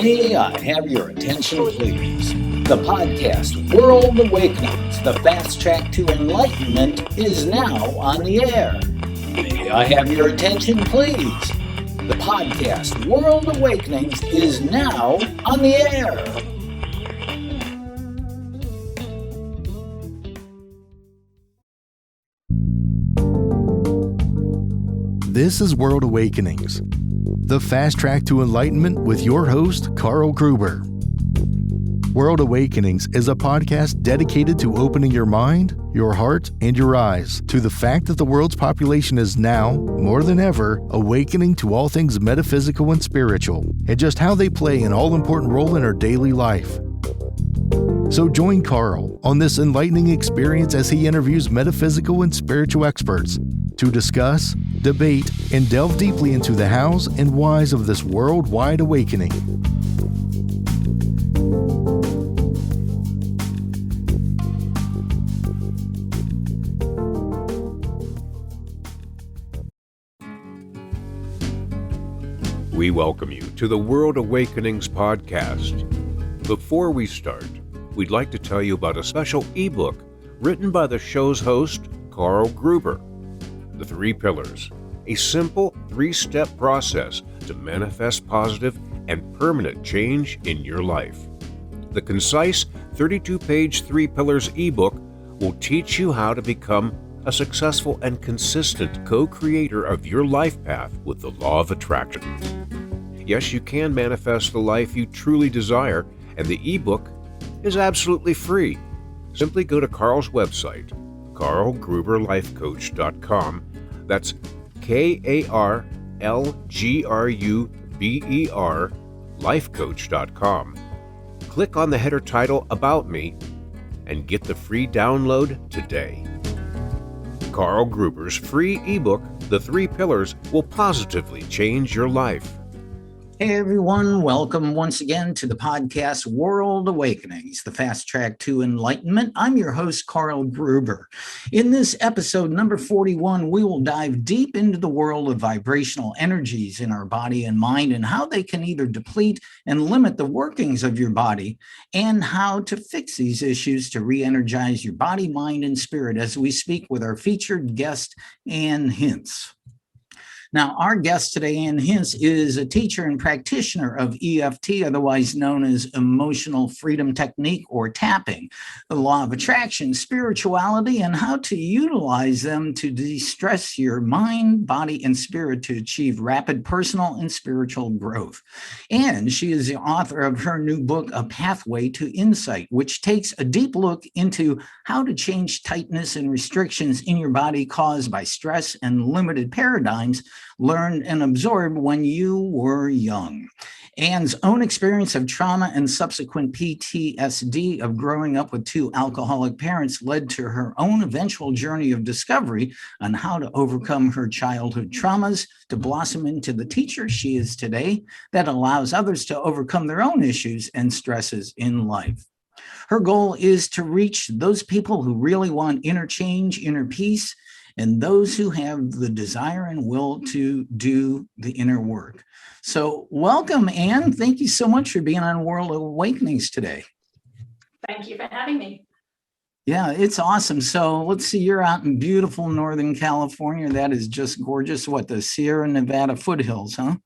May I have your attention, please? The podcast World Awakenings, the fast track to enlightenment, is now on the air. May I have your attention, please? The podcast World Awakenings is now on the air. This is World Awakenings, the fast track to enlightenment with your host, Carl Gruber. World Awakenings is a podcast dedicated to opening your mind, your heart, and your eyes to the fact that the world's population is now, more than ever, awakening to all things metaphysical and spiritual, and just how they play an all-important role in our daily life. So join Carl on this enlightening experience as he interviews metaphysical and spiritual experts to discuss, debate, and delve deeply into the hows and whys of this worldwide awakening. We welcome you to the World Awakenings podcast. Before we start, we'd like to tell you about a special ebook written by the show's host, Carl Gruber. The 3 Pillars, a simple 3-step process to manifest positive and permanent change in your life. The concise 32-page 3 Pillars ebook will teach you how to become a successful and consistent co-creator of your life path with the law of attraction. Yes, you can manifest the life you truly desire, and the ebook is absolutely free. Simply go to Carl's website, carlgruberlifecoach.com. That's KARLGRUBER lifecoach.com. Click on the header title About Me and get the free download today. Carl Gruber's free ebook, The 3 Pillars, will positively change your life. Hey everyone, welcome once again to the podcast World Awakenings, the fast track to enlightenment. I'm your host, Carl Gruber. In this episode, number 41, we will dive deep into the world of vibrational energies in our body and mind and how they can either deplete and limit the workings of your body and how to fix these issues to re-energize your body, mind, and spirit as we speak with our featured guest, Ann Hince. Now, our guest today, Ann Hince, is a teacher and practitioner of EFT, otherwise known as Emotional Freedom Technique or tapping, the law of attraction, spirituality, and how to utilize them to de-stress your mind, body, and spirit to achieve rapid personal and spiritual growth. And she is the author of her new book, A Pathway to Insight, which takes a deep look into how to change tightness and restrictions in your body caused by stress and limited paradigms learned and absorbed when you were young. Ann's own experience of trauma and subsequent PTSD of growing up with 2 alcoholic parents led to her own eventual journey of discovery on how to overcome her childhood traumas to blossom into the teacher she is today that allows others to overcome their own issues and stresses in life. Her goal is to reach those people who really want inner change, inner peace, and those who have the desire and will to do the inner work. So welcome, Ann. Thank you so much for being on World Awakenings today. Thank you for having me. Yeah, it's awesome. So let's see, you're out in beautiful Northern California. That is just gorgeous. What, the Sierra Nevada foothills, huh?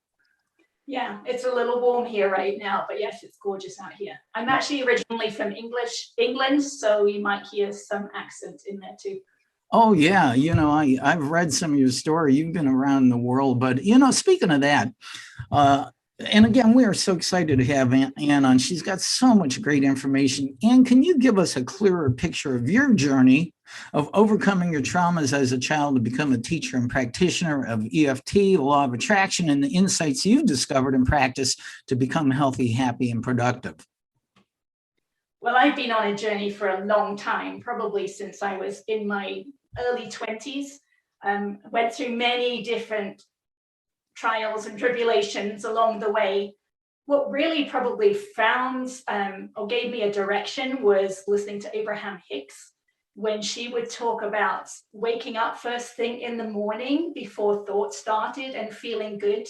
Yeah, it's a little warm here right now, but yes, it's gorgeous out here. I'm actually originally from England, so you might hear some accent in there too. Oh, yeah. I've read some of your story. You've been around the world. But, speaking of that, and again, we are so excited to have Ann on. She's got so much great information. Ann, can you give us a clearer picture of your journey of overcoming your traumas as a child to become a teacher and practitioner of EFT, the law of attraction, and the insights you've discovered and practiced to become healthy, happy, and productive? Well, I've been on a journey for a long time, probably since I was in my early 20s. Went through many different trials and tribulations along the way. What really probably found or gave me a direction was listening to Abraham Hicks when she would talk about waking up first thing in the morning before thoughts started and feeling good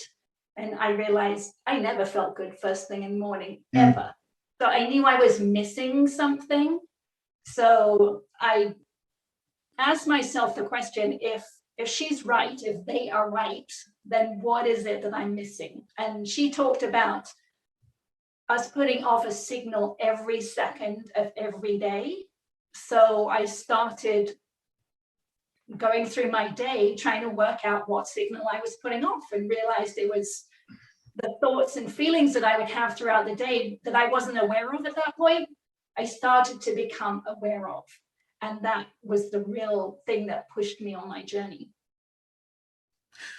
And I realized I never felt good first thing in the morning, ever. So I knew I was missing something. So I asked myself the question, if she's right, if they are right, then what is it that I'm missing? And she talked about us putting off a signal every second of every day. So I started going through my day trying to work out what signal I was putting off, and realized it was the thoughts and feelings that I would have throughout the day that I wasn't aware of at that point. I started to become aware of. And that was the real thing that pushed me on my journey.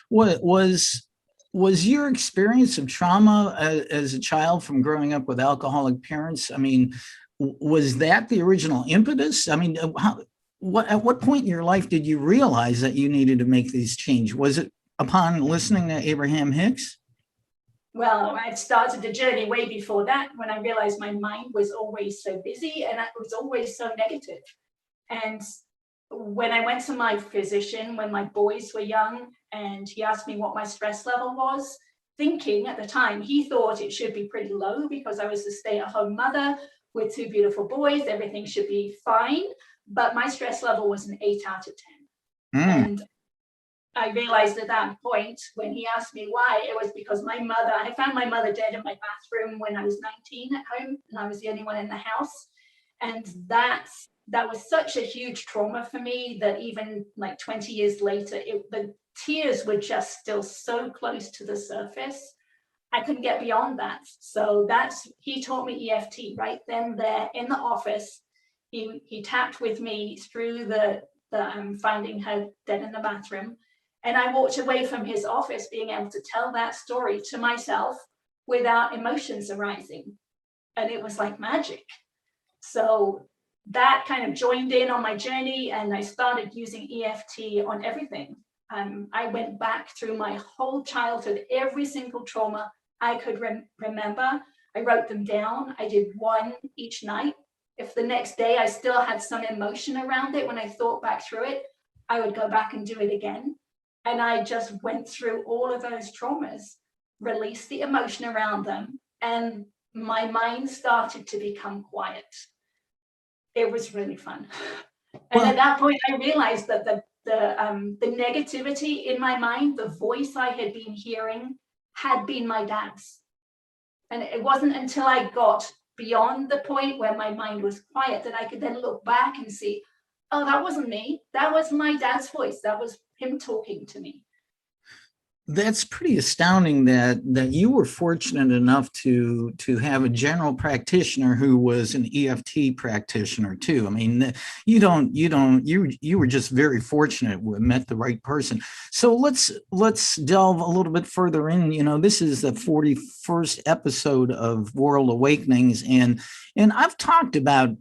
What was your experience of trauma as a child from growing up with alcoholic parents? I mean, was that the original impetus? I mean, at what point in your life did you realize that you needed to make these changes? Was it upon listening to Abraham Hicks? Well, I started the journey way before that, when I realized my mind was always so busy and it was always so negative. And when I went to my physician when my boys were young, and he asked me what my stress level was, thinking at the time he thought it should be pretty low because I was a stay-at-home mother with 2 beautiful boys, everything should be fine. But my stress level was an 8 out of 10. And I realized at that point, when he asked me why, it was because I found my mother dead in my bathroom when I was 19 at home, and I was the only one in the house. And that was such a huge trauma for me that even like 20 years later, the tears were just still so close to the surface. I couldn't get beyond that. So he taught me EFT right then, there in the office. He tapped with me through the finding her dead in the bathroom. And I walked away from his office being able to tell that story to myself without emotions arising. And it was like magic. So that kind of joined in on my journey, and I started using EFT on everything. I went back through my whole childhood, every single trauma I could remember. I wrote them down. I did one each night. If the next day I still had some emotion around it when I thought back through it, I would go back and do it again. And I just went through all of those traumas, released the emotion around them, and my mind started to become quiet. It was really fun. And at that point, I realized that the negativity in my mind, the voice I had been hearing, had been my dad's. And it wasn't until I got beyond the point where my mind was quiet that I could then look back and see, oh, that wasn't me. That was my dad's voice. That was him talking to me. That's pretty astounding that you were fortunate enough to have a general practitioner who was an EFT practitioner too. I mean, you were just very fortunate, met the right person. So let's delve a little bit further in. You know, this is the 41st episode of World Awakenings, and I've talked about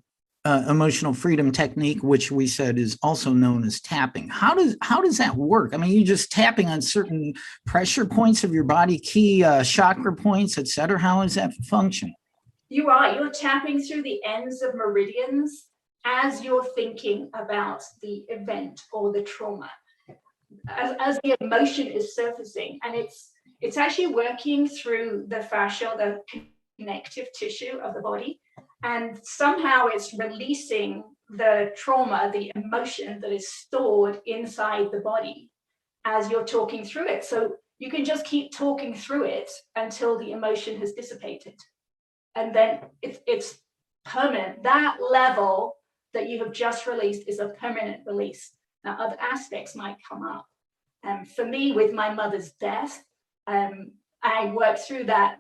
emotional freedom technique, which we said is also known as tapping. How does that work? I mean, you just tapping on certain pressure points of your body, key chakra points, etc. How does that function? You're tapping through the ends of meridians as you're thinking about the event or the trauma, as the emotion is surfacing, and it's actually working through the fascia, the connective tissue of the body. And somehow it's releasing the trauma, the emotion that is stored inside the body as you're talking through it. So you can just keep talking through it until the emotion has dissipated. And then it's permanent. That level that you have just released is a permanent release. Now, other aspects might come up. For me, with my mother's death, I worked through that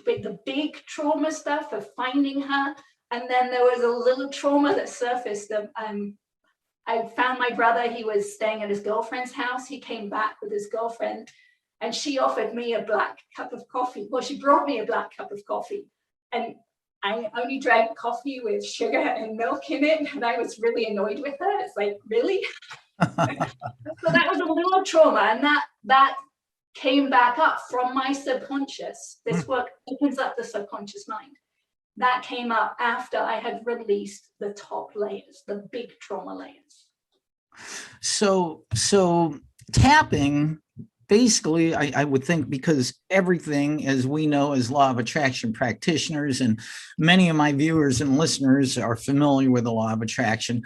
with the big trauma stuff of finding her, and then there was a little trauma that surfaced. I found my brother. He was staying at his girlfriend's house. He came back with his girlfriend, and she offered me a black cup of coffee. Well, she brought me a black cup of coffee, and I only drank coffee with sugar and milk in it, and I was really annoyed with her. It's like, really? So that was a little trauma, and that came back up from my subconscious. This work opens up the subconscious mind. That came up after I had released the top layers, the big trauma layers. So tapping basically, I would think, because everything, as we know as law of attraction practitioners, and many of my viewers and listeners are familiar with the law of attraction,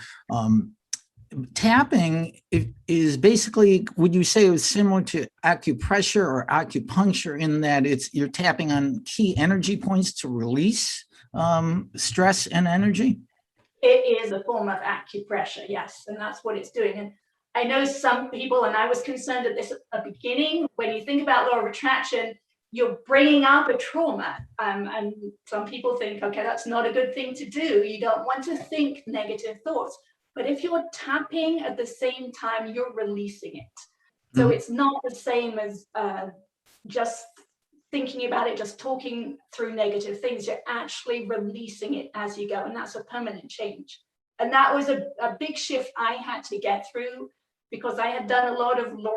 tapping is basically, would you say it was similar to acupressure or acupuncture in that you're tapping on key energy points to release stress and energy? It is a form of acupressure, yes, and that's what it's doing. And I know some people, and I was concerned at this at the beginning, when you think about law of attraction, you're bringing up a trauma. And some people think, okay, that's not a good thing to do. You don't want to think negative thoughts. But if you're tapping at the same time, you're releasing it. So it's not the same as just thinking about it, just talking through negative things. You're actually releasing it as you go. And that's a permanent change. And that was a big shift I had to get through, because I had done a lot of law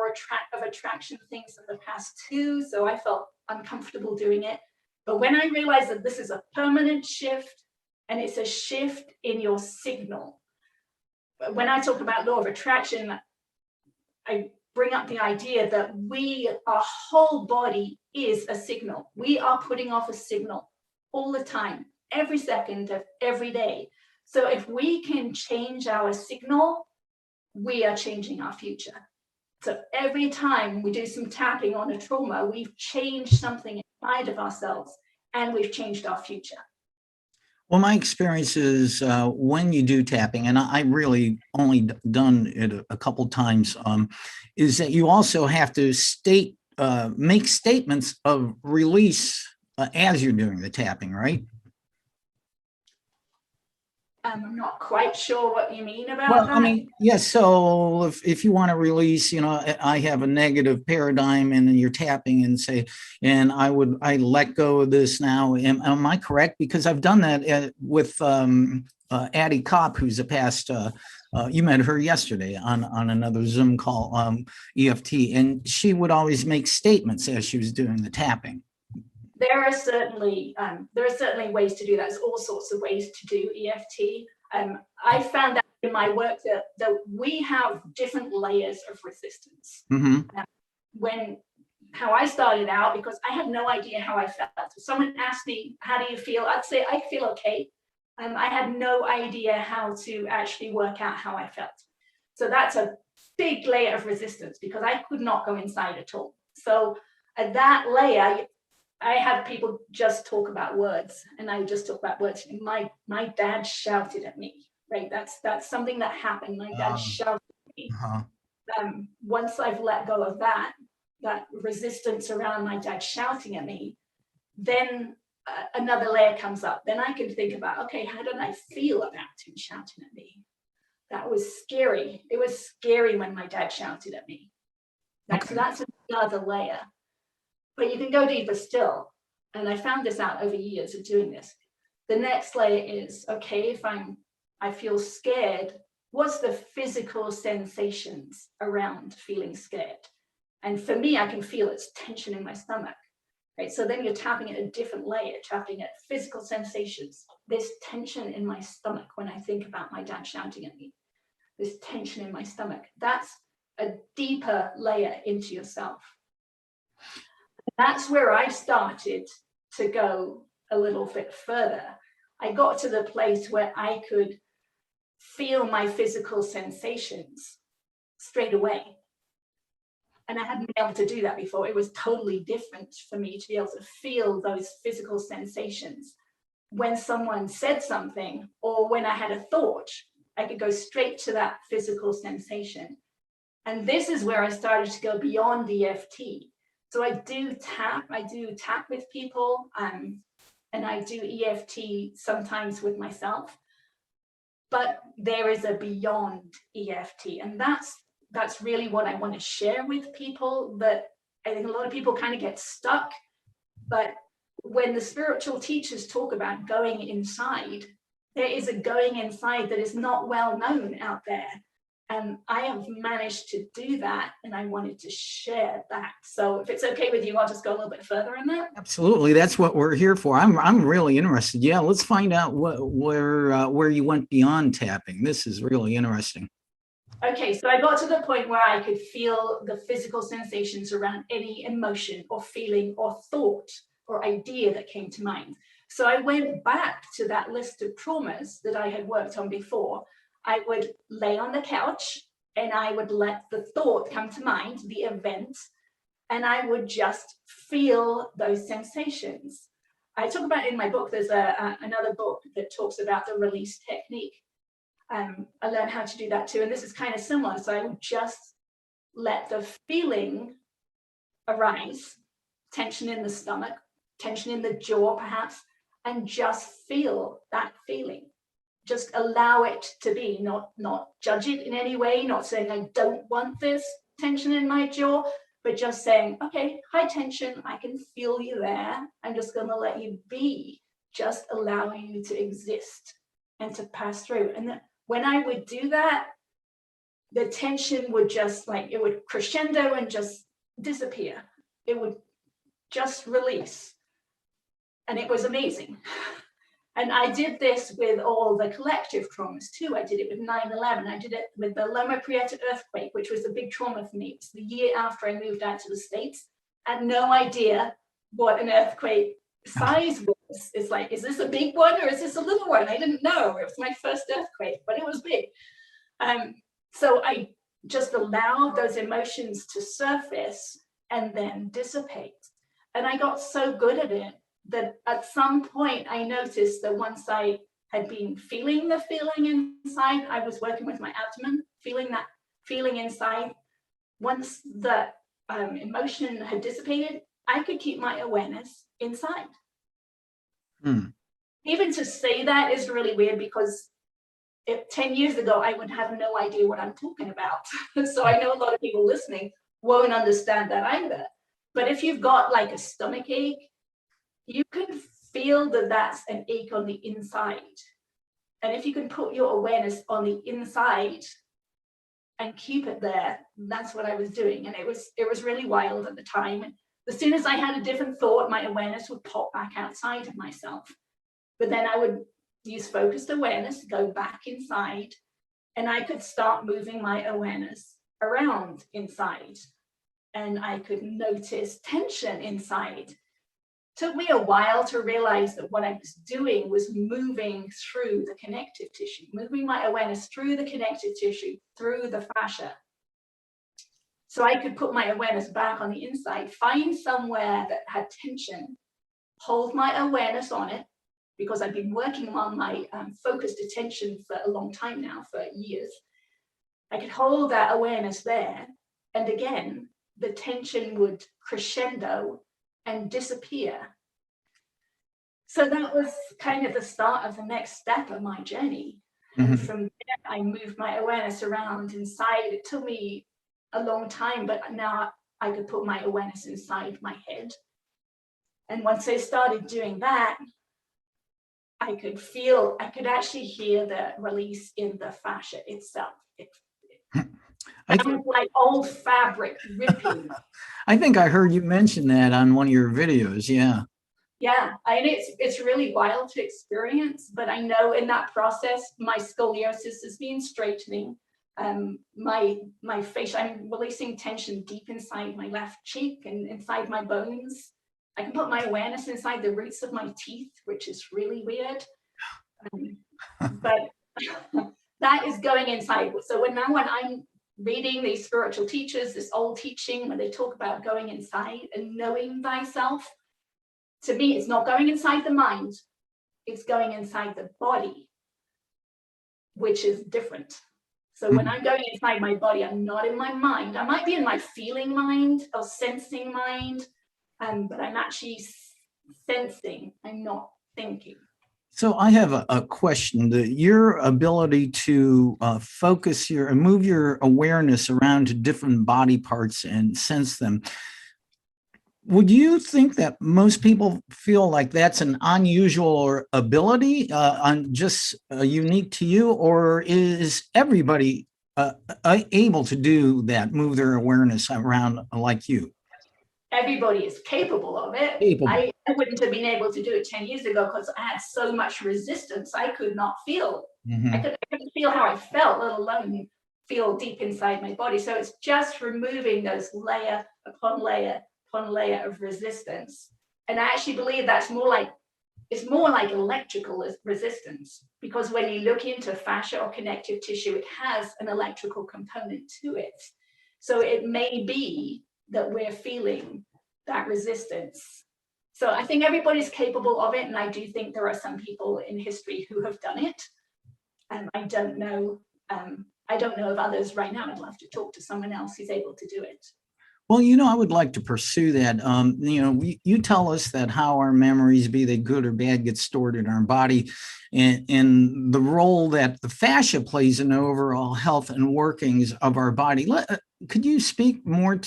of attraction things in the past too. So I felt uncomfortable doing it. But when I realized that this is a permanent shift, and it's a shift in your signal. When I talk about law of attraction, I bring up the idea that our whole body is a signal. We are putting off a signal all the time, every second of every day. So if we can change our signal, we are changing our future. So every time we do some tapping on a trauma, we've changed something inside of ourselves, and we've changed our future. Well, my experience is when you do tapping, and I really only done it a couple times, is that you also have to make statements of release as you're doing the tapping, right? I'm not quite sure what you mean about that. I mean, yes. So if you want to release, I have a negative paradigm, and then you're tapping and say, and I let go of this now. Am I correct? Because I've done that with Addie Kopp, who's a past, you met her yesterday on another Zoom call, EFT, and she would always make statements as she was doing the tapping. There are certainly ways to do that. There's all sorts of ways to do EFT. I found out in my work that we have different layers of resistance. How I started out, because I had no idea how I felt. If someone asked me, how do you feel? I'd say, I feel okay. I had no idea how to actually work out how I felt. So that's a big layer of resistance, because I could not go inside at all. So at that layer, I had people just talk about words, and I would just talk about words. My dad shouted at me, right? That's something that happened. My dad shouted at me. Once I've let go of that resistance around my dad shouting at me, then another layer comes up. Then I can think about, okay, how did I feel about him shouting at me? That was scary. It was scary when my dad shouted at me. So that's another layer. But you can go deeper still. And I found this out over years of doing this. The next layer is, okay, if I feel scared, what's the physical sensations around feeling scared? And for me, I can feel it's tension in my stomach, right? So then you're tapping at a different layer, tapping at physical sensations. This tension in my stomach when I think about my dad shouting at me, this tension in my stomach, that's a deeper layer into yourself. That's where I started to go a little bit further. I got to the place where I could feel my physical sensations straight away. And I hadn't been able to do that before. It was totally different for me to be able to feel those physical sensations. When someone said something, or when I had a thought, I could go straight to that physical sensation. And this is where I started to go beyond EFT. So I do tap with people, and I do EFT sometimes with myself, but there is a beyond EFT, and that's really what I want to share with people. That I think a lot of people kind of get stuck, but when the spiritual teachers talk about going inside, there is a going inside that is not well known out there. And I have managed to do that, and I wanted to share that. So if it's okay with you, I'll just go a little bit further on that. Absolutely, that's what we're here for. I'm really interested. Yeah, let's find out where you went beyond tapping. This is really interesting. Okay, so I got to the point where I could feel the physical sensations around any emotion or feeling or thought or idea that came to mind. So I went back to that list of traumas that I had worked on before. I would lay on the couch and I would let the thought come to mind, the event, and I would just feel those sensations. I talk about in my book, there's another book that talks about the release technique. I learned how to do that too. And this is kind of similar. So I would just let the feeling arise, tension in the stomach, tension in the jaw, perhaps, and just feel that feeling. Just allow it to be, not judge it in any way, not saying I don't want this tension in my jaw, but just saying, okay, high tension, I can feel you there. I'm just going to let you be, just allowing you to exist and to pass through. And then when I would do that, the tension would just it would crescendo and just disappear. It would just release. And it was amazing. And I did this with all the collective traumas too. I did it with 9/11. I did it with the Loma Prieta earthquake, which was a big trauma for me. It's the year after I moved out to the States. I had no idea what an earthquake size was. It's like, is this a big one or is this a little one? I didn't know. It was my first earthquake, but it was big. So I just allowed those emotions to surface and then dissipate. And I got so good at it that at some point I noticed that once I had been feeling the feeling inside, I was working with my abdomen, feeling that feeling inside. Once the emotion had dissipated, I could keep my awareness inside. Even to say that is really weird, because 10 years ago, I would have no idea what I'm talking about. So I know a lot of people listening won't understand that either. But if you've got like a stomach ache, you can feel that that's an ache on the inside. And if you can put your awareness on the inside and keep it there, that's what I was doing. And it was really wild at the time. And as soon as I had a different thought, my awareness would pop back outside of myself. But then I would use focused awareness, go back inside, and I could start moving my awareness around inside. And I could notice tension inside. Took me a while to realize that what I was doing was moving through the connective tissue, moving my awareness through the connective tissue, through the fascia. So I could put my awareness back on the inside, find somewhere that had tension, hold my awareness on it, because I've been working on my focused attention for a long time now, for years. I could hold that awareness there. And again, the tension would crescendo and disappear. So that was kind of the start of the next step of my journey. And from there, I moved my awareness around inside. It took me a long time, but now I could put my awareness inside my head. And once I started doing that, I could actually hear the release in the fascia itself. It sounded like old fabric ripping. I think I heard you mention that on one of your videos. Yeah. Yeah, it's really wild to experience, but I know in that process, my scoliosis has been straightening. My face, I'm releasing tension deep inside my left cheek and inside my bones. I can put my awareness inside the roots of my teeth, which is really weird. But that is going inside. So when I'm reading these spiritual teachers, this old teaching, when they talk about going inside and knowing thyself, to me, it's not going inside the mind, it's going inside the body, which is different. So when I'm going inside my body, I'm not in my mind. I might be in my feeling mind or sensing mind, but I'm actually sensing, I'm not thinking. So I have a question. Your ability to focus and move your awareness around to different body parts and sense them. Would you think that most people feel like that's an unusual ability, just unique to you, or is everybody able to do that, move their awareness around like you? Everybody is capable of it. I wouldn't have been able to do it 10 years ago because I had so much resistance. I could not feel. I couldn't feel how I felt, let alone feel deep inside my body. So it's just removing those layer upon layer upon layer of resistance. And I actually believe that's it's more like electrical resistance, because when you look into fascia or connective tissue, it has an electrical component to it. So it may be that we're feeling that resistance. So I think everybody's capable of it. And I do think there are some people in history who have done it. And I don't know of others right now. I'd love to talk to someone else who's able to do it. Well, I would like to pursue that. You tell us that how our memories, be they good or bad, get stored in our body, and the role that the fascia plays in overall health and workings of our body. Could you speak more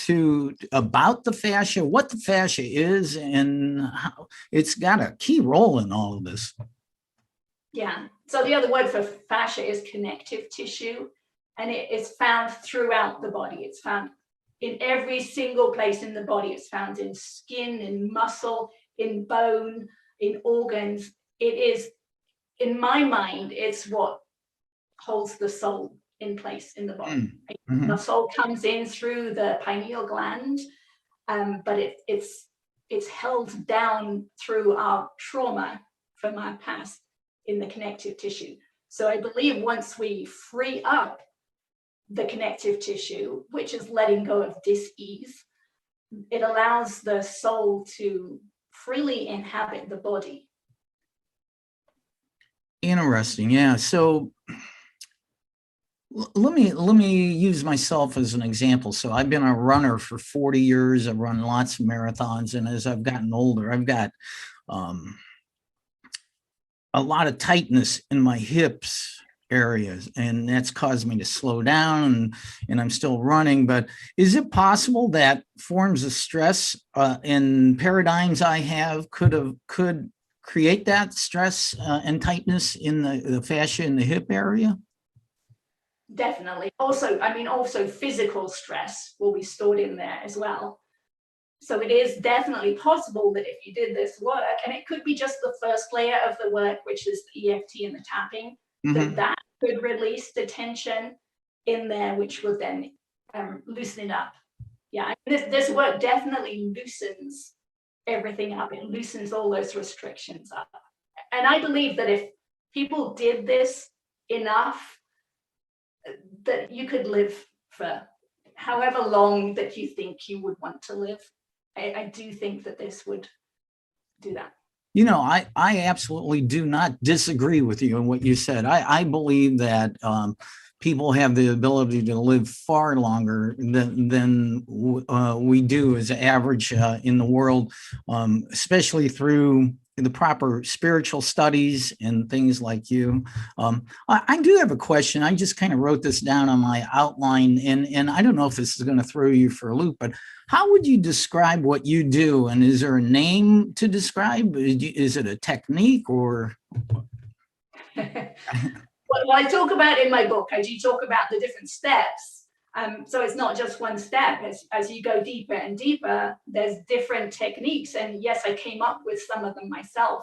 about the fascia, what the fascia is, and how it's got a key role in all of this? Yeah. So the other word for fascia is connective tissue, and it is found throughout the body. It's found in every single place in the body. It's found in skin, in muscle, in bone, in organs. It is, in my mind, it's what holds the soul in place in the body. Mm-hmm. The soul comes in through the pineal gland, but it's held down through our trauma from our past in the connective tissue. So I believe once we free up the connective tissue, which is letting go of dis-ease, it allows the soul to freely inhabit the body. Interesting. Yeah. So let me use myself as an example. So I've been a runner for 40 years. I've run lots of marathons, and as I've gotten older, I've got a lot of tightness in my hips areas, and that's caused me to slow down, and I'm still running. But is it possible that forms of stress and paradigms I have could create that stress and tightness in the fascia in the hip area? Definitely. Also physical stress will be stored in there as well. So it is definitely possible that if you did this work, and it could be just the first layer of the work, which is the EFT and the tapping, mm-hmm. that could release the tension in there, which would then loosen it up. Yeah, this work definitely loosens everything up. It loosens all those restrictions up. And I believe that if people did this enough, that you could live for however long that you think you would want to live. I do think that this would do that. I absolutely do not disagree with you on what you said. I believe that people have the ability to live far longer than we do as an average in the world, especially through the proper spiritual studies and things like you. I do have a question. I just kind of wrote this down on my outline, and I don't know if this is going to throw you for a loop, but how would you describe what you do? And is there a name to describe? Is it a technique or? Well, I talk about in my book, I do talk about the different steps. So it's not just one step. As you go deeper and deeper, there's different techniques. And yes, I came up with some of them myself,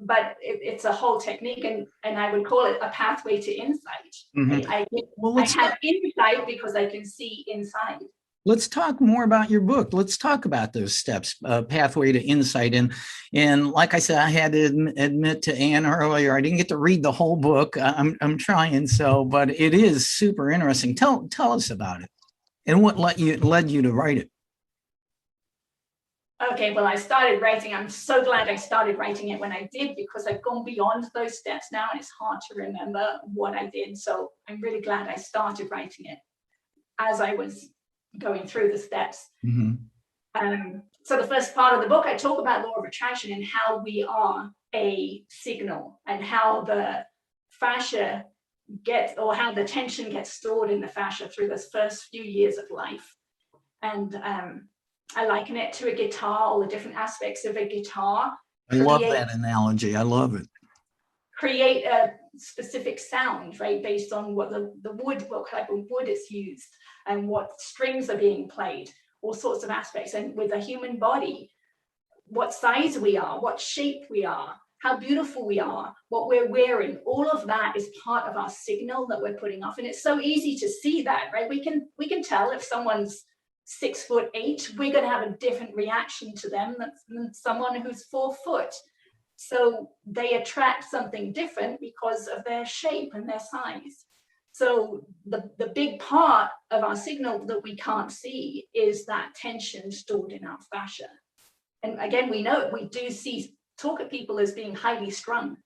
but it's a whole technique, and I would call it a pathway to insight. Mm-hmm. I have insight because I can see inside. Let's talk more about your book. Let's talk about those steps, pathway to insight. And like I said, I had to admit to Ann earlier, I didn't get to read the whole book. I'm trying so, but it is super interesting. Tell us about it and what led you to write it. Okay, well, I started writing. I'm so glad I started writing it when I did, because I've gone beyond those steps now, and it's hard to remember what I did. So I'm really glad I started writing it as I was going through the steps. Mm-hmm. So the first part of the book, I talk about law of attraction and how we are a signal, and how the fascia how the tension gets stored in the fascia through those first few years of life. And I liken it to a guitar, all the different aspects of a guitar. I love that analogy. I love it. Create a specific sound, right, based on what what type of wood is used, and what strings are being played, all sorts of aspects. And with the human body, what size we are, what shape we are, how beautiful we are, what we're wearing, all of that is part of our signal that we're putting off. And it's so easy to see that, right? We can tell if someone's 6'8", we're going to have a different reaction to them than someone who's 4 foot. So they attract something different because of their shape and their size. So the big part of our signal that we can't see is that tension stored in our fascia. And again, we talk at people as being highly strung.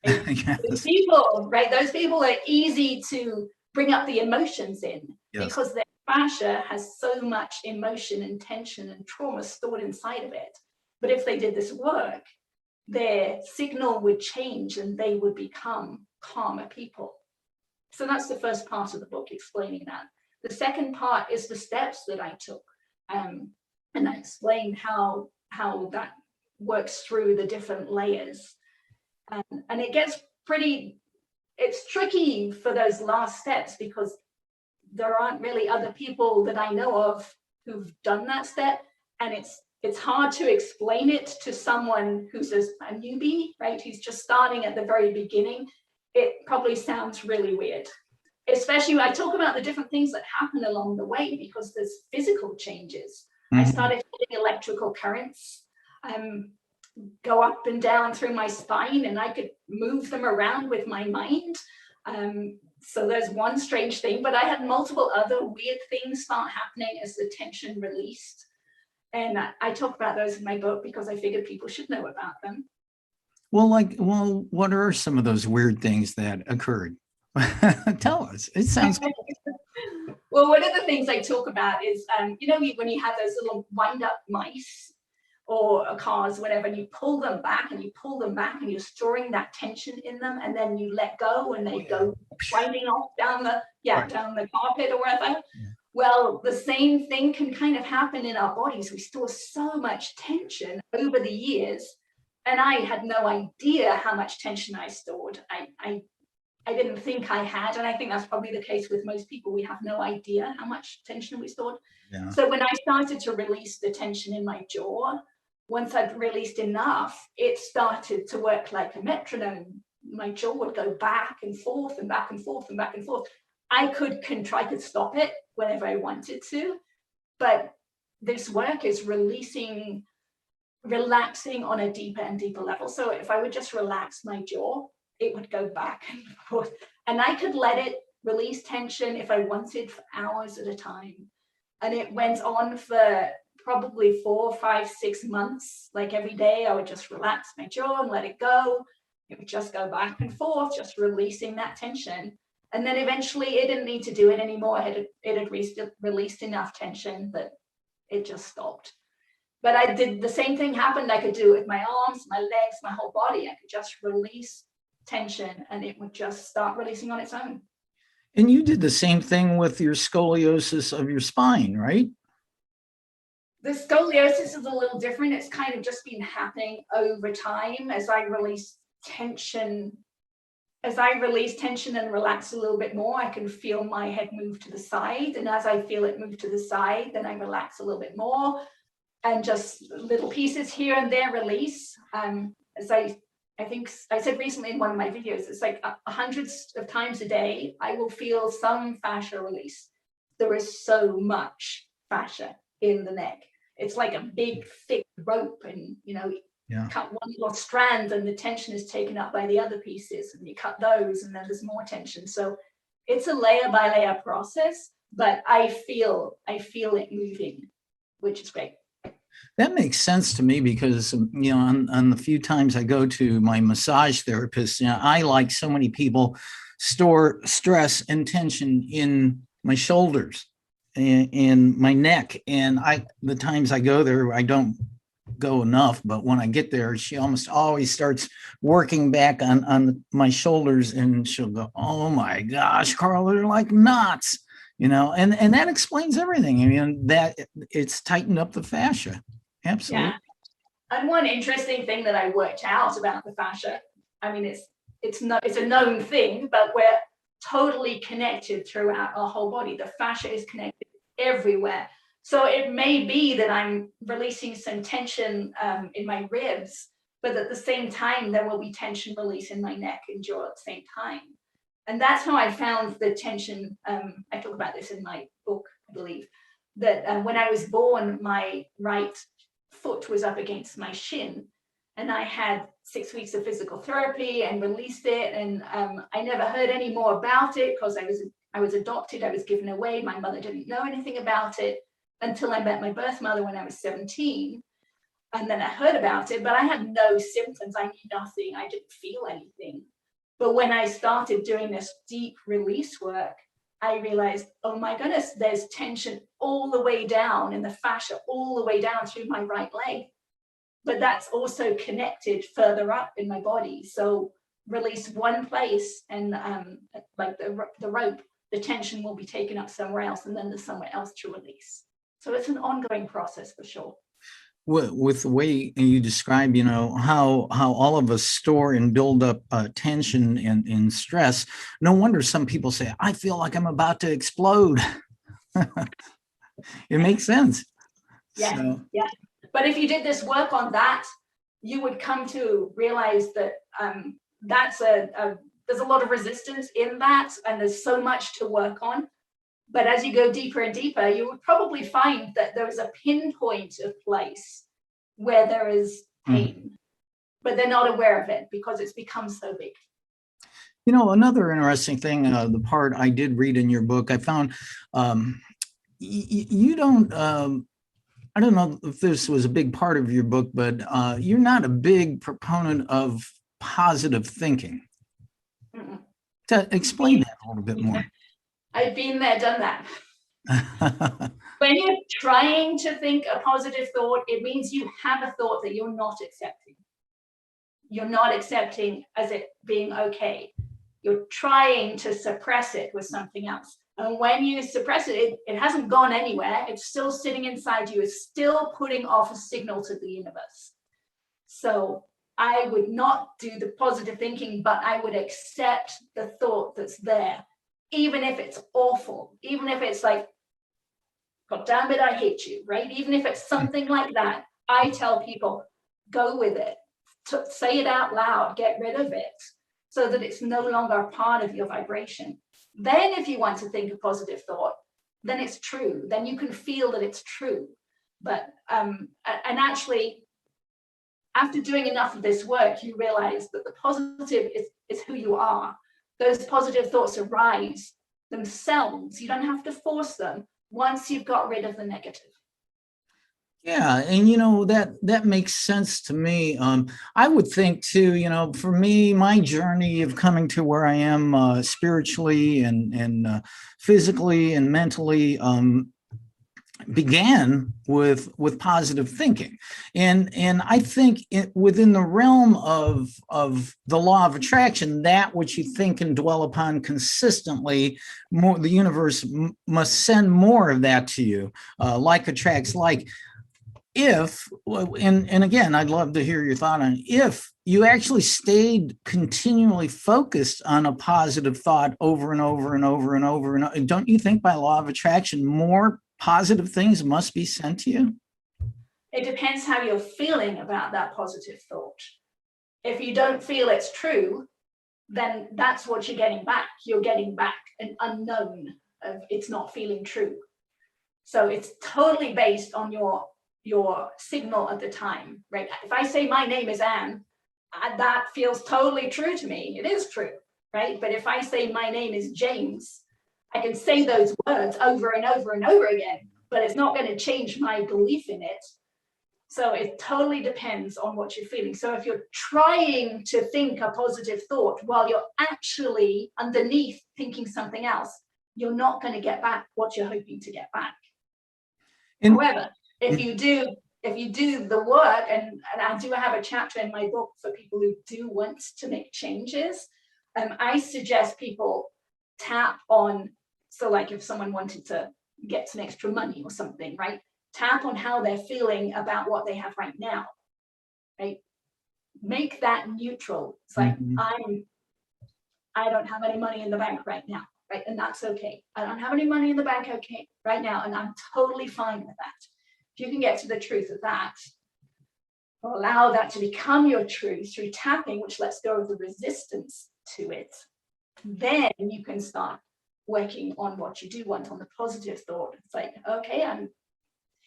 Yes. Those people, right? Those people are easy to bring up the emotions in, Yes. because their fascia has so much emotion and tension and trauma stored inside of it. But if they did this work, their signal would change and they would become calmer people. So that's the first part of the book, explaining that. The second part is the steps that I took. And I explained how that works through the different layers. And it gets it's tricky for those last steps, because there aren't really other people that I know of who've done that step. And it's hard to explain it to someone who's a newbie, right? Who's just starting at the very beginning. It probably sounds really weird, especially when I talk about the different things that happen along the way, because there's physical changes. I started feeling electrical currents go up and down through my spine, and I could move them around with my mind. So there's one strange thing, but I had multiple other weird things start happening as the tension released. And I talk about those in my book because I figured people should know about them. Well, what are some of those weird things that occurred? Tell us. It sounds. Well, one of the things I talk about is, when you have those little wind-up mice or cars, whatever, and you pull them back and you pull them back, and you're storing that tension in them, and then you let go and they go sliding off down the carpet or wherever. Yeah. Well, the same thing can kind of happen in our bodies. We store so much tension over the years, and I had no idea how much tension I stored. I didn't think I had, and I think that's probably the case with most people. We have no idea how much tension we stored. Yeah. So when I started to release the tension in my jaw, once I'd released enough, it started to work like a metronome. My jaw would go back and forth and back and forth and back and forth. I could stop it whenever I wanted to, but this work is relaxing on a deeper and deeper level. So if I would just relax my jaw, it would go back and forth, and I could let it release tension if I wanted for hours at a time. And it went on for probably 4, 5, 6 months. Like every day I would just relax my jaw and let it go. It would just go back and forth, just releasing that tension. And then eventually it didn't need to do it anymore. It had released enough tension that it just stopped. But I did the same thing happened. I could do it with my arms, my legs, my whole body. I could just release tension and it would just start releasing on its own. And you did the same thing with your scoliosis of your spine, right? The scoliosis is a little different. It's kind of just been happening over time as I release tension. As I release tension and relax a little bit more, I can feel my head move to the side. And as I feel it move to the side, then I relax a little bit more, and just little pieces here and there release. As I think I said recently in one of my videos, it's like hundreds of times a day, I will feel some fascia release. There is so much fascia in the neck. It's like a big, thick rope, and, cut one little strand and the tension is taken up by the other pieces, and you cut those and then there's more tension. So it's a layer by layer process, but I feel it moving, which is great. That makes sense to me because, on the few times I go to my massage therapist, I, like so many people, store stress and tension in my shoulders and in my neck. And the times I go there, I don't go enough, but when I get there, she almost always starts working back on my shoulders, and she'll go, "Oh my gosh, Carl, they're like knots." And that explains everything. That it's tightened up the fascia. Absolutely. Yeah. And one interesting thing that I worked out about the fascia, it's a known thing, but we're totally connected throughout our whole body. The fascia is connected everywhere. So it may be that I'm releasing some tension in my ribs, but at the same time, there will be tension release in my neck and jaw at the same time. And that's how I found the tension. I talk about this in my book, I believe, that when I was born, my right foot was up against my shin, and I had 6 weeks of physical therapy and released it. And I never heard any more about it because I was adopted, I was given away. My mother didn't know anything about it until I met my birth mother when I was 17. And then I heard about it, but I had no symptoms. I knew nothing. I didn't feel anything. But when I started doing this deep release work, I realized, oh my goodness, there's tension all the way down in the fascia, all the way down through my right leg. But that's also connected further up in my body. So release one place and like the rope, the tension will be taken up somewhere else, and then there's somewhere else to release. So it's an ongoing process for sure. With the way you describe, how all of us store and build up tension and stress, no wonder some people say, I feel like I'm about to explode. It makes sense. Yeah, so. Yeah. But if you did this work on that, you would come to realize that there's a lot of resistance in that, and there's so much to work on. But as you go deeper and deeper, you would probably find that there is a pinpoint of place where there is pain, but they're not aware of it because it's become so big. Another interesting thing, the part I did read in your book, I found you don't, I don't know if this was a big part of your book, but you're not a big proponent of positive thinking. Explain that a little bit more. I've been there, done that. When you're trying to think a positive thought, it means you have a thought that you're not accepting. You're not accepting as it being okay. You're trying to suppress it with something else. And when you suppress it, it hasn't gone anywhere. It's still sitting inside you. It's still putting off a signal to the universe. So I would not do the positive thinking, but I would accept the thought that's there, even if it's awful, even if it's like, God damn it, I hate you, right? Even if it's something like that, I tell people, go with it. Say it out loud, get rid of it so that it's no longer a part of your vibration. Then if you want to think a positive thought, then it's true. Then you can feel that it's true. But, and actually, after doing enough of this work, you realize that the positive is who you are. Those positive thoughts arise themselves. You don't have to force them once you've got rid of the negative. Yeah, and that makes sense to me. I would think too, for me, my journey of coming to where I am spiritually and physically and mentally began with positive thinking, and I think within the realm of the law of attraction, that which you think and dwell upon consistently, more the universe must send more of that to you. Like attracts like. If, and again, I'd love to hear your thought on if you actually stayed continually focused on a positive thought over and over and over and over, and don't you think by law of attraction, more positive things must be sent to you? It depends how you're feeling about that positive thought. If you don't feel it's true, then that's what you're getting back. You're getting back an unknown of it's not feeling true. So it's totally based on your signal at the time, right? If I say my name is Ann, that feels totally true to me. It is true, right? But if I say my name is James, I can say those words over and over and over again, but it's not going to change my belief in it. So it totally depends on what you're feeling. So if you're trying to think a positive thought while you're actually underneath thinking something else, you're not going to get back what you're hoping to get back. However, if you do the work, and I do have a chapter in my book for people who do want to make changes, I suggest people tap on, so like if someone wanted to get some extra money or something, right? Tap on how they're feeling about what they have right now, right? Make that neutral. It's like, I don't have any money in the bank right now, right? And that's okay. I don't have any money in the bank right now, and I'm totally fine with that. If you can get to the truth of that, allow that to become your truth through tapping, which lets go of the resistance to it, then you can start working on what you do want, on the positive thought. It's like, okay, I'm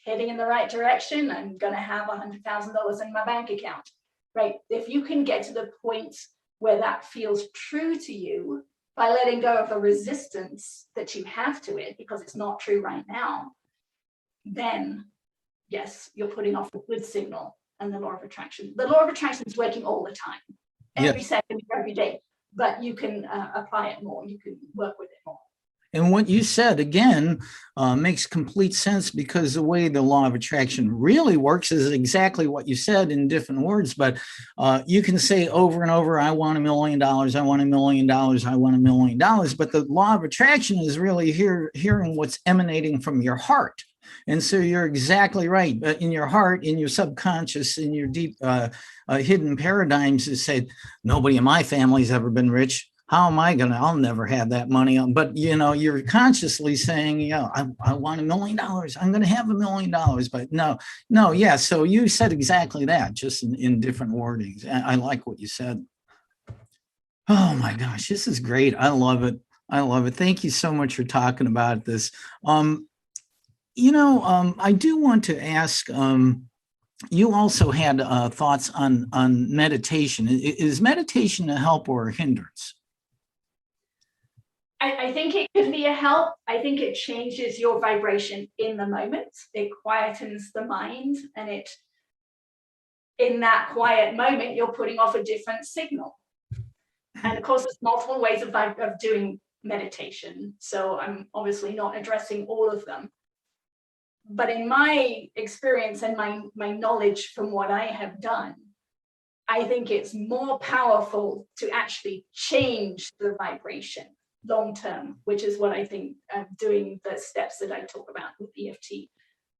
heading in the right direction. I'm going to have $100,000 in my bank account, right? If you can get to the point where that feels true to you by letting go of the resistance that you have to it because it's not true right now, then yes, you're putting off the good signal and the law of attraction. The law of attraction is working all the time, every second, every day, but you can apply it more. You can work with it more. And what you said, again, makes complete sense, because the way the law of attraction really works is exactly what you said in different words. But you can say over and over, I want $1 million, I want $1 million, I want $1 million. But the law of attraction is really hearing what's emanating from your heart. And so you're exactly right. In your heart, in your subconscious, in your deep hidden paradigms, is said, nobody in my family's ever been rich. How am I going to, I'll never have that money. But, you're consciously saying, I want $1 million. I'm going to have $1 million. But no. Yeah. So you said exactly that, just in different wordings. I like what you said. Oh my gosh, this is great. I love it. Thank you so much for talking about this. I do want to ask, you also had thoughts on meditation. Is meditation a help or a hindrance? I think it could be a help. I think it changes your vibration in the moment. It quietens the mind, and in that quiet moment, you're putting off a different signal. And of course, there's multiple ways of doing meditation. So I'm obviously not addressing all of them. But in my experience and my knowledge from what I have done, I think it's more powerful to actually change the vibration long term, which is what I think doing the steps that I talk about with EFT,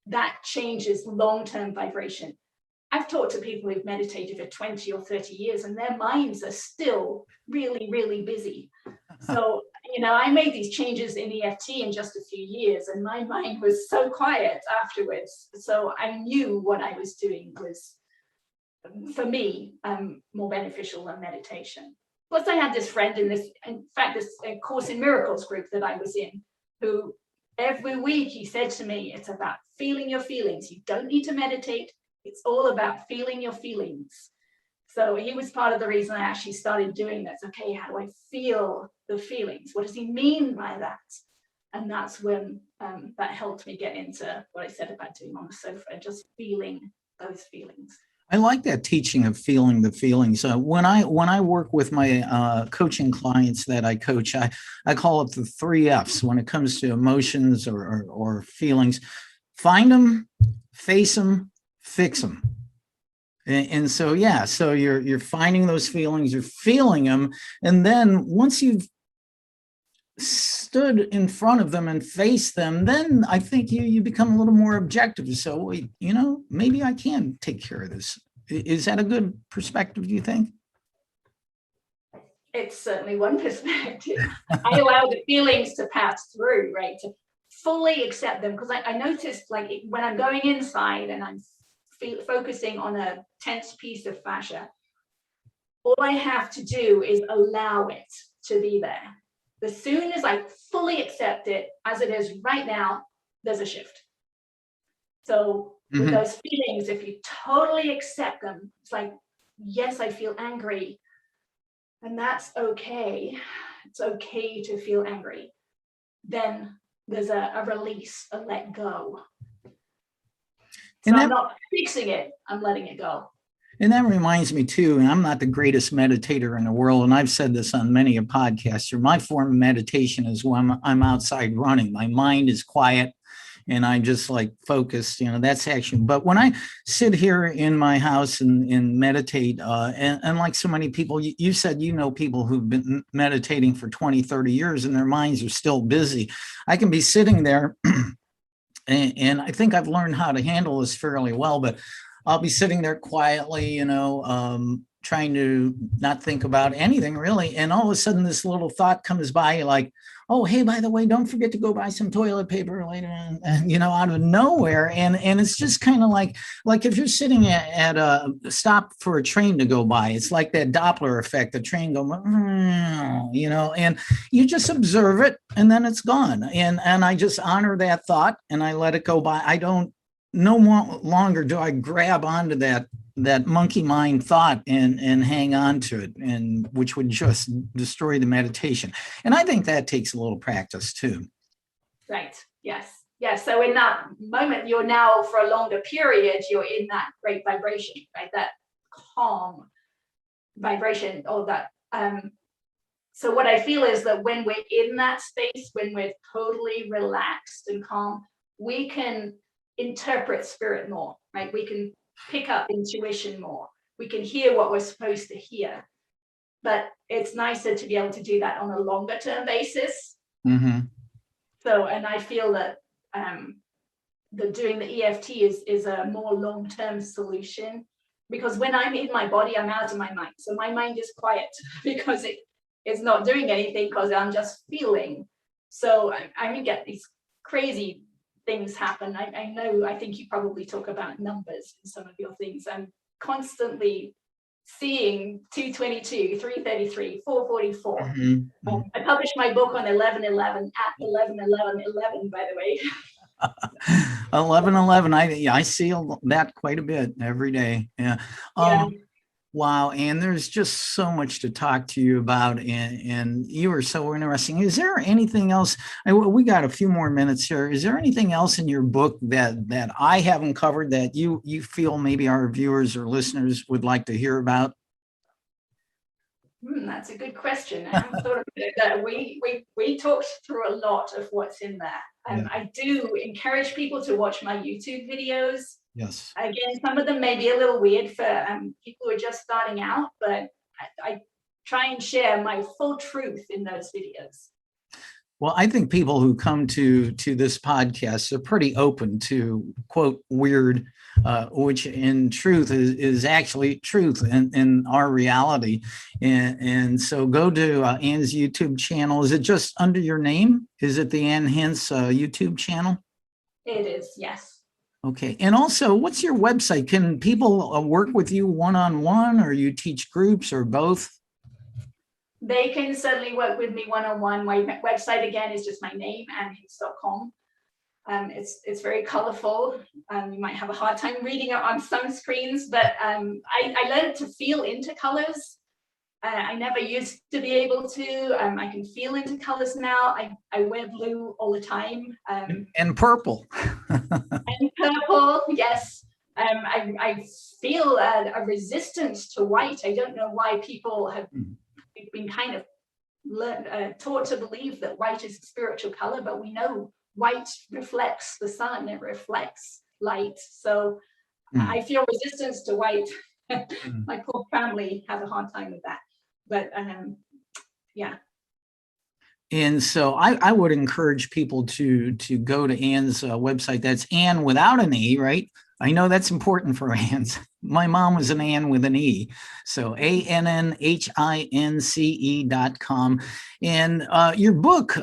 that changes long-term vibration. I've talked to people who've meditated for 20 or 30 years and their minds are still really, really busy. So, I made these changes in EFT in just a few years and my mind was so quiet afterwards. So I knew what I was doing was, for me, more beneficial than meditation. Plus, I had this friend this Course in Miracles group that I was in, who every week he said to me, it's about feeling your feelings. You don't need to meditate. It's all about feeling your feelings. So he was part of the reason I actually started doing this. Okay, how do I feel the feelings? What does he mean by that? And that's when that helped me get into what I said about doing on the sofa, just feeling those feelings. I like that teaching of feeling the feelings. When I work with my coaching clients that I coach, I call it the 3 F's when it comes to emotions or feelings. Find them, face them, fix them. And so, so you're finding those feelings, you're feeling them. And then once you've stood in front of them and faced them, then I think you become a little more objective. So, wait, maybe I can take care of this. Is that a good perspective, do you think? It's certainly one perspective. I allow the feelings to pass through, right? To fully accept them. Because I noticed, like, when I'm going inside and I'm focusing on a tense piece of fascia, all I have to do is allow it to be there. As soon as I fully accept it as it is right now, there's a shift. So with those feelings, if you totally accept them, it's like, yes, I feel angry, and that's okay. It's okay to feel angry. Then there's a release, a let go. So I'm not fixing it, I'm letting it go. And that reminds me too, and I'm not the greatest meditator in the world, and I've said this on many a podcast, my form of meditation is when I'm outside running. My mind is quiet and I'm just like focused, that's action. But when I sit here in my house and meditate, and like so many people, you said, people who've been meditating for 20, 30 years and their minds are still busy. I can be sitting there and I think I've learned how to handle this fairly well, but I'll be sitting there quietly, trying to not think about anything really. And all of a sudden this little thought comes by like, oh, hey, by the way, don't forget to go buy some toilet paper later, and out of nowhere. And it's just kind of like if you're sitting at a stop for a train to go by, it's like that Doppler effect, the train go, and you just observe it and then it's gone. And I just honor that thought and I let it go by. I don't, no more longer do I grab onto that monkey mind thought and hang on to it, and which would just destroy the meditation. And I think that takes a little practice too. Right. Yes. Yes. So in that moment, you're now for a longer period, you're in that great vibration, right? That calm vibration, or that. So what I feel is that when we're in that space, when we're totally relaxed and calm, we can interpret spirit more, right? We can pick up intuition more. We can hear what we're supposed to hear. But it's nicer to be able to do that on a longer term basis. Mm-hmm. So, and I feel that doing the EFT is a more long-term solution, because when I'm in my body, I'm out of my mind. So my mind is quiet because it's not doing anything, because I'm just feeling. So I can get these crazy things happen. I think you probably talk about numbers in some of your things. I'm constantly seeing 222, 333, 444. Mm-hmm. I published my book on 11/11 at 11/11/11, by the way. 11/11. I see that quite a bit every day. Yeah. Wow. And there's just so much to talk to you about. And you are so interesting. Is there anything else? We got a few more minutes here. Is there anything else in your book that I haven't covered that you feel maybe our viewers or listeners would like to hear about? That's a good question. I haven't thought of it. We talked through a lot of what's in there. Yeah. I do encourage people to watch my YouTube videos. Yes. Again, some of them may be a little weird for people who are just starting out, but I try and share my full truth in those videos. Well, I think people who come to this podcast are pretty open to, quote, weird, which in truth is actually truth in our reality. And so go to Ann's YouTube channel. Is it just under your name? Is it the Ann Hince YouTube channel? It is, yes. Okay. And also, what's your website? Can people work with you one-on-one, or you teach groups, or both? They can certainly work with me one-on-one. My website, again, is just my name, annhince.com. It's very colorful. You might have a hard time reading it on some screens, but I learned to feel into colors. I never used to be able to. I can feel into colors now. I wear blue all the time. And purple. And purple, yes. I feel a resistance to white. I don't know why people have been kind of taught to believe that white is a spiritual color, but we know white reflects the sun, it reflects light. So I feel resistance to white. My poor family has a hard time with that. But yeah. And so I would encourage people to go to Ann's website. That's Ann without an E, right? I know that's important for Ann's. My mom was an Ann with an E. So ANNHINCE.com. And your book,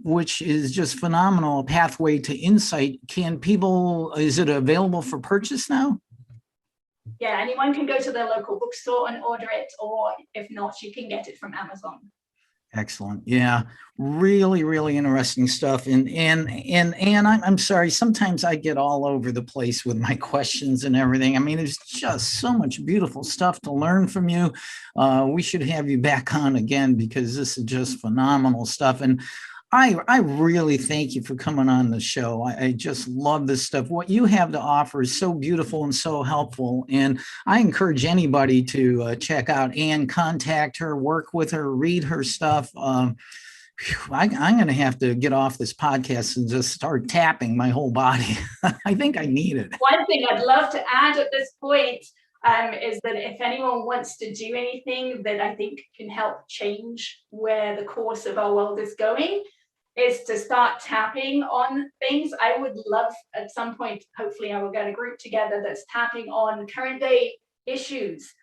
which is just phenomenal, A Pathway to Insight, is it available for purchase now? Yeah, anyone can go to their local bookstore and order it, or if not, you can get it from Amazon. Excellent. Yeah, really, really interesting stuff. And I'm sorry, sometimes I get all over the place with my questions and everything. I mean, there's just so much beautiful stuff to learn from you. We should have you back on again, because this is just phenomenal stuff. And I really thank you for coming on the show. I just love this stuff. What you have to offer is so beautiful and so helpful. And I encourage anybody to check out Ann, contact her, work with her, read her stuff. I'm going to have to get off this podcast and just start tapping my whole body. I think I need it. One thing I'd love to add at this point is that if anyone wants to do anything that I think can help change where the course of our world is going, is to start tapping on things. I would love at some point, hopefully I will get a group together that's tapping on current day issues.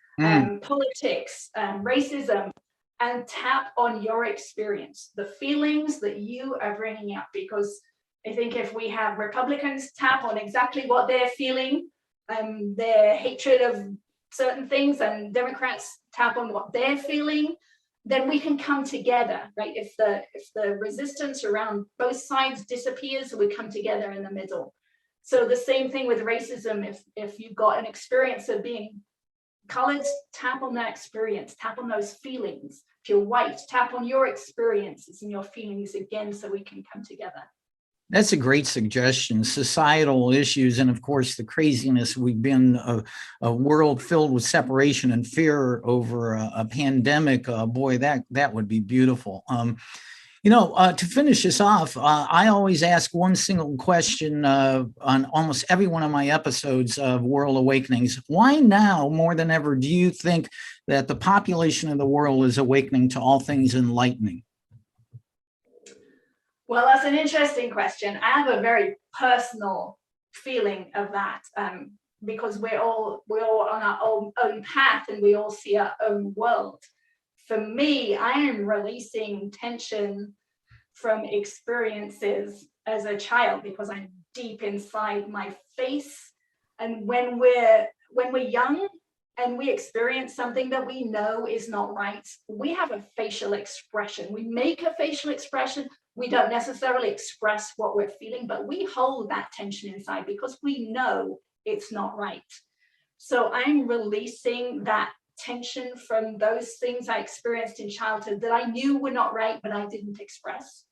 politics, racism, and tap on your experience, the feelings that you are bringing up. Because I think if we have Republicans tap on exactly what they're feeling, their hatred of certain things, and Democrats tap on what they're feeling, then we can come together, right? If the resistance around both sides disappears, we come together in the middle. So the same thing with racism. If you've got an experience of being colored, tap on that experience, tap on those feelings. If you're white, tap on your experiences and your feelings again, so we can come together. That's a great suggestion. Societal issues, and of course, the craziness. We've been a world filled with separation and fear over a pandemic. Boy, that would be beautiful. To finish this off, I always ask one single question on almost every one of my episodes of World Awakenings. Why now, more than ever, do you think that the population of the world is awakening to all things enlightening? Well, that's an interesting question. I have a very personal feeling of that, because we're all on our own path, and we all see our own world. For me, I am releasing tension from experiences as a child, because I'm deep inside my face. And when we're young and we experience something that we know is not right, we have a facial expression. We make a facial expression. We don't necessarily express what we're feeling, but we hold that tension inside because we know it's not right. So I'm releasing that tension from those things I experienced in childhood that I knew were not right, but I didn't express.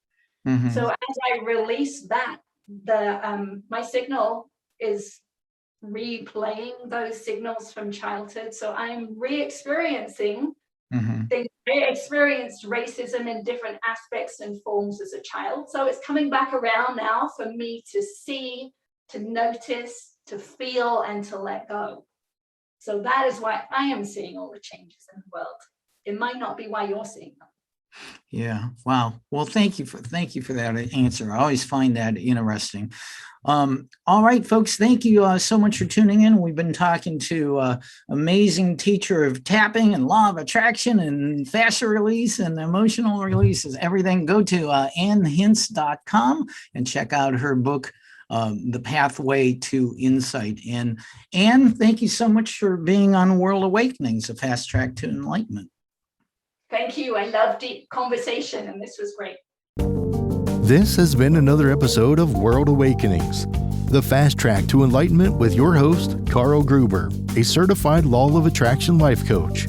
Mm-hmm. So as I release that, my signal is replaying those signals from childhood. So I'm re-experiencing things. I experienced racism in different aspects and forms as a child. So it's coming back around now for me to see, to notice, to feel, and to let go. So that is why I am seeing all the changes in the world. It might not be why you're seeing them. Yeah. Wow. Well, thank you for that answer. I always find that interesting. All right, folks, thank you so much for tuning in. We've been talking to amazing teacher of tapping and law of attraction and fascia release and emotional releases, everything. Go to annhince.com and check out her book, The Pathway to Insight. And Ann, thank you so much for being on World Awakenings, a fast track to enlightenment. Thank you. I love deep conversation, and this was great. This has been another episode of World Awakenings, the fast track to enlightenment with your host, Carl Gruber, a certified law of attraction life coach.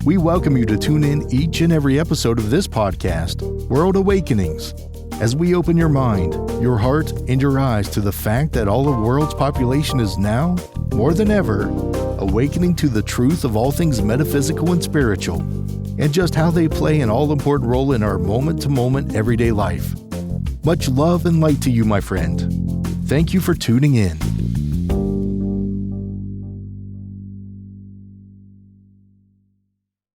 We welcome you to tune in each and every episode of this podcast, World Awakenings, as we open your mind, your heart, and your eyes to the fact that all of the world's population is now, more than ever, awakening to the truth of all things metaphysical and spiritual, and just how they play an all-important role in our moment-to-moment everyday life. Much love and light to you, my friend. Thank you for tuning in.